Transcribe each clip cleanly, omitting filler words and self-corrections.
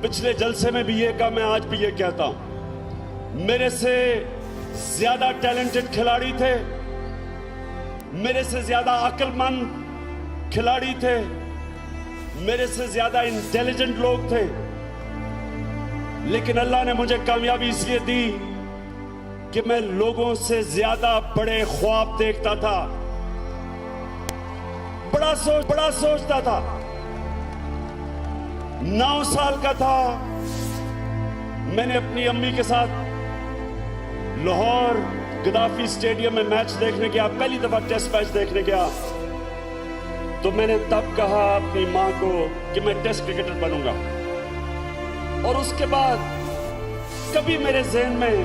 पिछले जलसे में भी ये कहा, मैं आज भी ये कहता हूं, मेरे से ज्यादा टैलेंटेड खिलाड़ी थे, मेरे से ज्यादा अक्लमंद खिलाड़ी थे, मेरे से ज्यादा इंटेलिजेंट लोग थे, लेकिन अल्लाह ने मुझे कामयाबी इसलिए दी कि मैं लोगों से ज्यादा बड़े ख्वाब देखता था, बड़ा सोचता था। 9 साल का था, मैंने अपनी अम्मी के साथ लाहौर गद्दाफी स्टेडियम में मैच देखने गया, पहली दफा टेस्ट मैच देखने गया। तो मैंने तब कहा अपनी मां को कि मैं टेस्ट क्रिकेटर बनूंगा, और उसके बाद कभी मेरे ज़हन में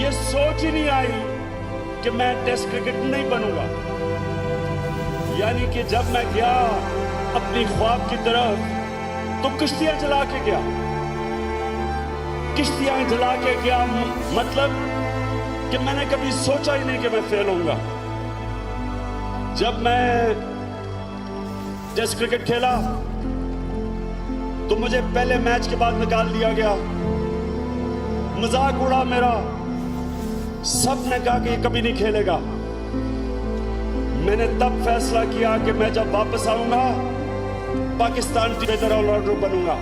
ये सोच ही नहीं आई कि मैं टेस्ट क्रिकेटर नहीं बनूंगा। यानी कि जब मैं गया अपनी ख्वाब की तरफ तो किश्तियां जला के गया, किश्तियां जला के गया, मतलब कि मैंने कभी सोचा ही नहीं कि मैं फेल होऊंगा। जब मैं टेस्ट क्रिकेट खेला तो मुझे पहले मैच के बाद निकाल दिया गया, मजाक उड़ा मेरा, सब ने कहा कि ये कभी नहीं खेलेगा। मैंने तब फैसला किया कि मैं जब वापस आऊंगा पाकिस्तान की बेहतर ऑलराउंडर बनूंगा।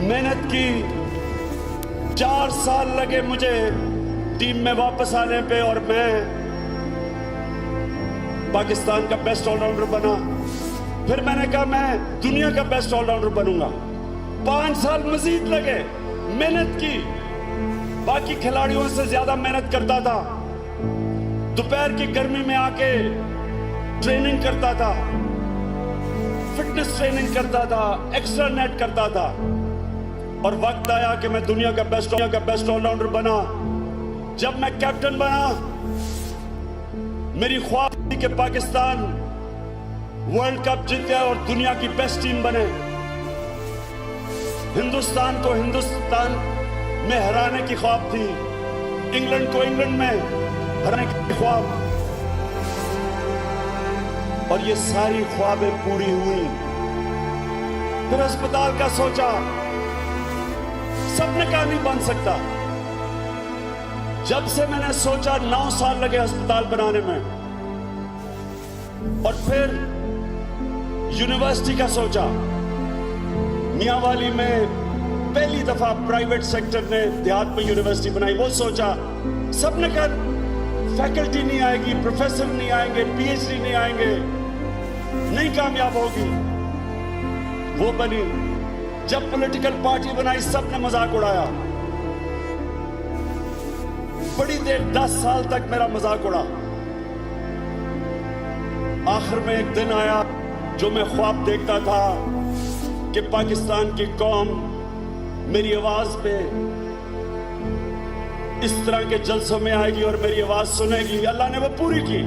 मेहनत की 4 साल लगे मुझे टीम में वापस आने पे, और मैं पाकिस्तान का बेस्ट ऑलराउंडर बना। फिर मैंने कहा मैं दुनिया का बेस्ट ऑलराउंडर बनूंगा। 5 साल मजीद लगे, मेहनत की, बाकी खिलाड़ियों से ज्यादा मेहनत करता था, दोपहर की गर्मी में आके ट्रेनिंग करता था, फिटनेस ट्रेनिंग करता था, एक्स्ट्रा नेट करता था, और वक्त आया कि मैं दुनिया का बेस्ट ऑलराउंडर बना। जब मैं कैप्टन बना, मेरी ख्वाब थी कि पाकिस्तान वर्ल्ड कप जीते और दुनिया की बेस्ट टीम बने, हिंदुस्तान को हिंदुस्तान में हराने की ख्वाब थी, इंग्लैंड को इंग्लैंड में हराने की ख्वाब, और ये सारी ख्वाबें पूरी हुई। फिर अस्पताल का सोचा, सबने कहा नहीं बन सकता। जब से मैंने सोचा 9 साल लगे अस्पताल बनाने में, और फिर यूनिवर्सिटी का सोचा। मियांवाली में पहली दफा प्राइवेट सेक्टर ने देहात में यूनिवर्सिटी बनाई, वो सोचा। सबने कहा फैकल्टी नहीं आएगी, प्रोफेसर नहीं आएंगे, पीएचडी नहीं आएंगे, नहीं कामयाब होगी, वो बनी। जब पॉलिटिकल पार्टी बनाई, सबने मजाक उड़ाया, बड़ी देर 10 साल तक मेरा मजाक उड़ा। आखिर में एक दिन आया जो मैं ख्वाब देखता था कि पाकिस्तान की कौम मेरी आवाज पे इस तरह के जलसों में आएगी और मेरी आवाज सुनेगी। अल्लाह ने वो पूरी की।